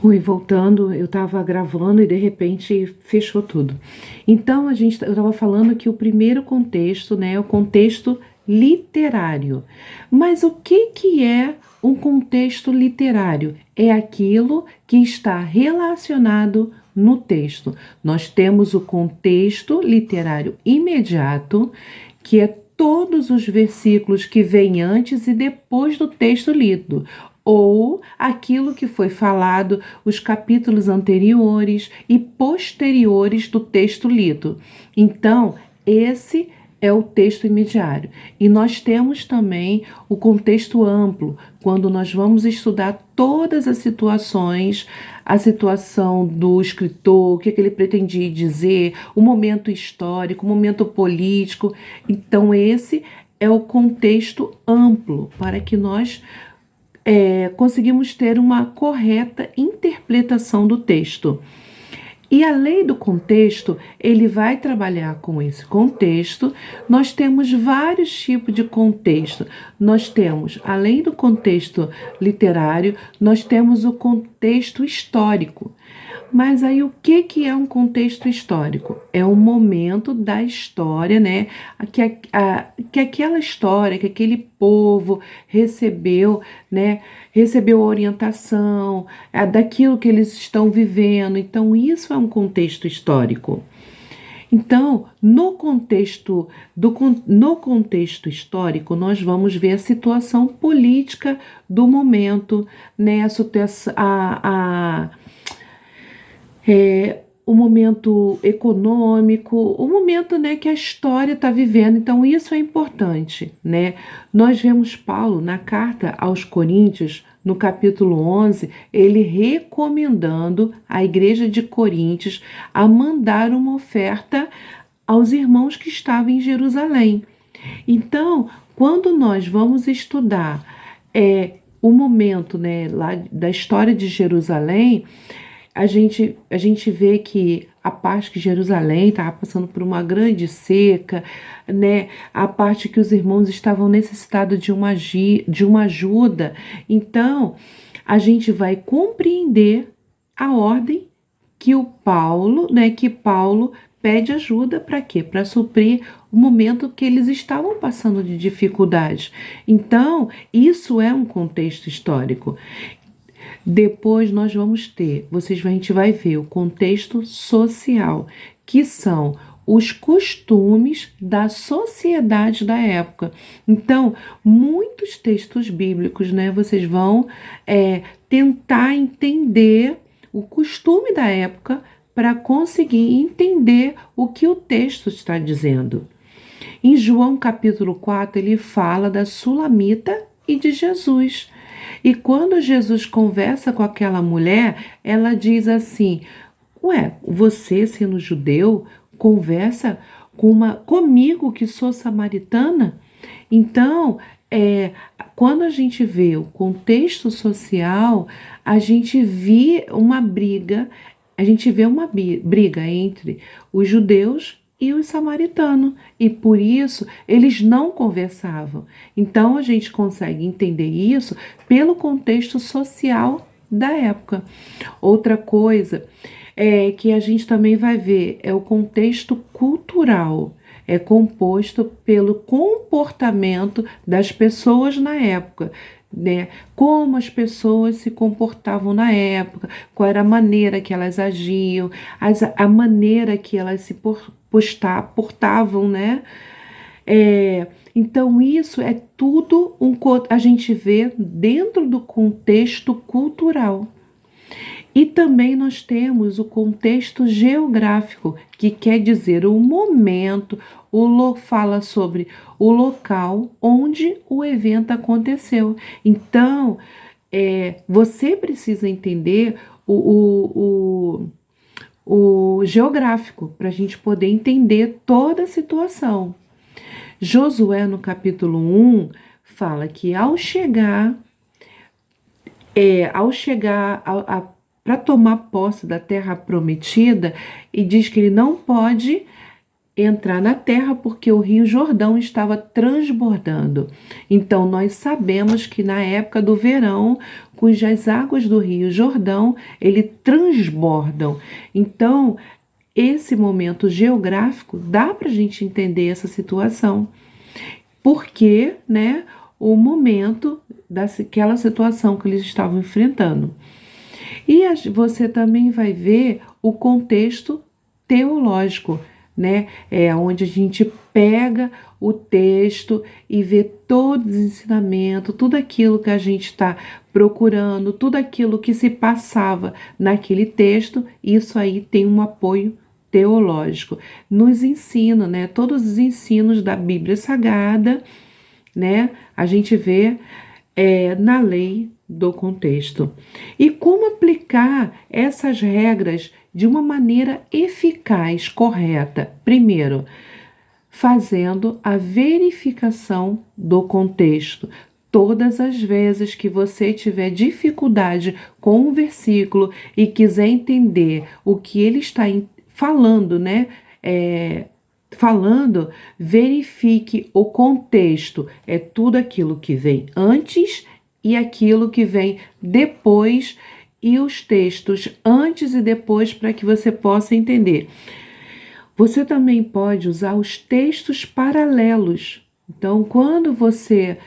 Oi, voltando, eu estava gravando e de repente fechou tudo. Então, eu estava falando que o primeiro contexto, né, é o contexto literário. Mas o que que é um contexto literário? É aquilo que está relacionado no texto. Nós temos o contexto literário imediato, que é todos os versículos que vêm antes e depois do texto lido, ou aquilo que foi falado, os capítulos anteriores e posteriores do texto lido. Então, esse é o texto imediário. E nós temos também o contexto amplo, quando nós vamos estudar todas as situações, a situação do escritor, o que ele pretendia dizer, o momento histórico, o momento político. Então, esse é o contexto amplo, para que nós conseguimos ter uma correta interpretação do texto. E a lei do contexto, ele vai trabalhar com esse contexto. Nós temos vários tipos de contexto. Nós temos, além do contexto literário, nós temos o contexto histórico. Mas aí o que que é um contexto histórico? É um momento da história, né? Que aquela história, que aquele povo recebeu, né? Recebeu a orientação daquilo que eles estão vivendo. Então, isso é um contexto histórico. Então, no contexto histórico, nós vamos ver a situação política do momento, né? O momento econômico, o momento, né, que a história está vivendo. Então, isso é importante, né? Nós vemos Paulo na carta aos Coríntios, no capítulo 11, ele recomendando à igreja de Coríntios a mandar uma oferta aos irmãos que estavam em Jerusalém. Então, quando nós vamos estudar o momento, né, lá da história de Jerusalém, a gente vê que a parte que Jerusalém estava passando por uma grande seca, né? A parte que os irmãos estavam necessitados de uma ajuda. Então, a gente vai compreender a ordem que Paulo pede ajuda para quê? Para suprir o momento que eles estavam passando de dificuldade. Então, isso é um contexto histórico. Depois nós vamos ter, a gente vai ver o contexto social, que são os costumes da sociedade da época. Então, muitos textos bíblicos, né, vocês vão tentar entender o costume da época para conseguir entender o que o texto está dizendo. Em João capítulo 4, ele fala da Sulamita e de Jesus. E quando Jesus conversa com aquela mulher, ela diz assim: ué, você, sendo judeu, conversa comigo que sou samaritana? Então, quando a gente vê o contexto social, a gente vê uma briga entre os judeus e os samaritanos, e por isso eles não conversavam. Então a gente consegue entender isso pelo contexto social da época. Outra coisa que a gente também vai ver é o contexto cultural. É composto pelo comportamento das pessoas na época, né? Como as pessoas se comportavam na época, qual era a maneira que elas agiam, a maneira que elas se portavam, né? Então, isso é tudo a gente vê dentro do contexto cultural. E também nós temos o contexto geográfico, que quer dizer o momento, fala sobre o local onde o evento aconteceu. Então, você precisa entender o geográfico para a gente poder entender toda a situação. Josué, no capítulo 1, fala que ao chegar para tomar posse da terra prometida, e diz que ele não pode entrar na terra porque o Rio Jordão estava transbordando. Então nós sabemos que na época do verão, cujas águas do Rio Jordão, ele transbordam. Então, esse momento geográfico dá para a gente entender essa situação. Porque, né, o momento daquela situação que eles estavam enfrentando. E você também vai ver o contexto teológico, né? É onde a gente pega o texto e vê todos os ensinamentos, tudo aquilo que a gente está procurando, tudo aquilo que se passava naquele texto, isso aí tem um apoio teológico. Nos ensina, né? Todos os ensinos da Bíblia Sagrada, né? A gente vê na lei do contexto. E como aplicar essas regras de uma maneira eficaz, correta? Primeiro, fazendo a verificação do contexto. Todas as vezes que você tiver dificuldade com um versículo e quiser entender o que ele está falando, né? Verifique o contexto. É tudo aquilo que vem antes e aquilo que vem depois, e os textos antes e depois, para que você possa entender. Você também pode usar os textos paralelos. Então, quando você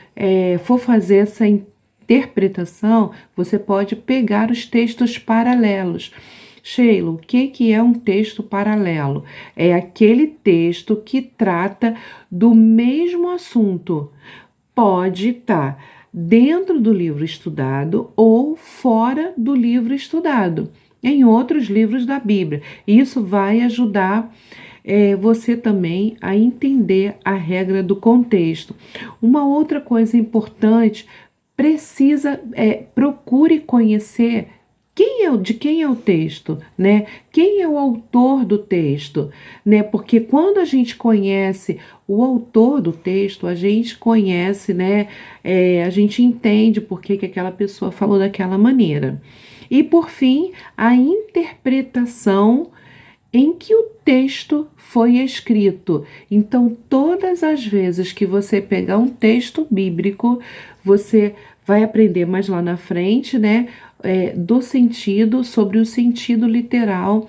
for fazer essa interpretação, você pode pegar os textos paralelos. Sheila, o que é um texto paralelo? É aquele texto que trata do mesmo assunto. Pode estar dentro do livro estudado ou fora do livro estudado, em outros livros da Bíblia. Isso vai ajudar você também a entender a regra do contexto. Uma outra coisa importante, procure conhecer de quem é o texto, né? Quem é o autor do texto, né? Porque quando a gente conhece o autor do texto, a gente conhece, né? A gente entende por que aquela pessoa falou daquela maneira. E por fim, a interpretação em que o texto foi escrito. Então, todas as vezes que você pegar um texto bíblico, você vai aprender mais lá na frente, né? Sobre o sentido literal.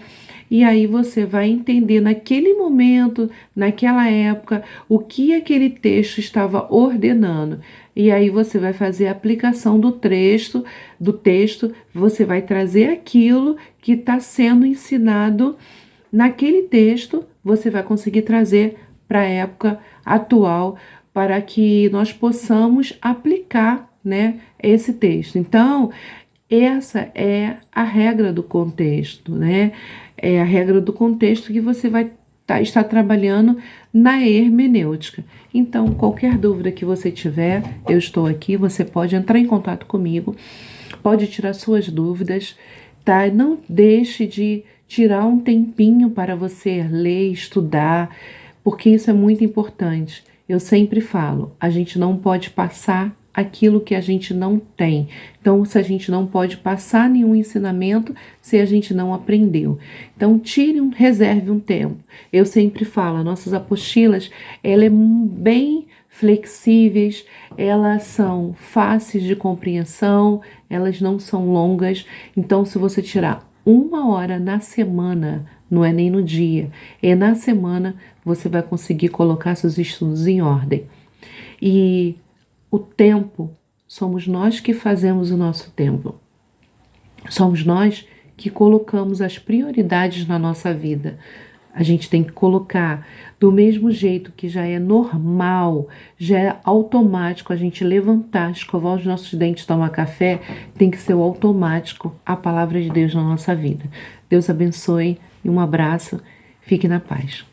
E aí você vai entender naquele momento, naquela época, o que aquele texto estava ordenando. E aí você vai fazer a aplicação do texto, você vai trazer aquilo que está sendo ensinado naquele texto, você vai conseguir trazer para a época atual, para que nós possamos aplicar, né, esse texto. Então, essa é a regra do contexto, né? É a regra do contexto que você vai estar trabalhando na hermenêutica. Então, qualquer dúvida que você tiver, eu estou aqui, você pode entrar em contato comigo, pode tirar suas dúvidas, tá? Não deixe de tirar um tempinho para você ler, estudar, porque isso é muito importante. Eu sempre falo, a gente não pode passar aquilo que a gente não tem. Então, se a gente não pode passar nenhum ensinamento se a gente não aprendeu. Então, reserve um tempo. Eu sempre falo, nossas apostilas, elas são bem flexíveis, elas são fáceis de compreensão, elas não são longas. Então, se você tirar 1 hora na semana, não é nem no dia, é na semana, você vai conseguir colocar seus estudos em ordem. E o tempo, somos nós que fazemos o nosso tempo. Somos nós que colocamos as prioridades na nossa vida. A gente tem que colocar do mesmo jeito que já é normal, já é automático a gente levantar, escovar os nossos dentes, tomar café, tem que ser o automático a palavra de Deus na nossa vida. Deus abençoe e um abraço. Fique na paz.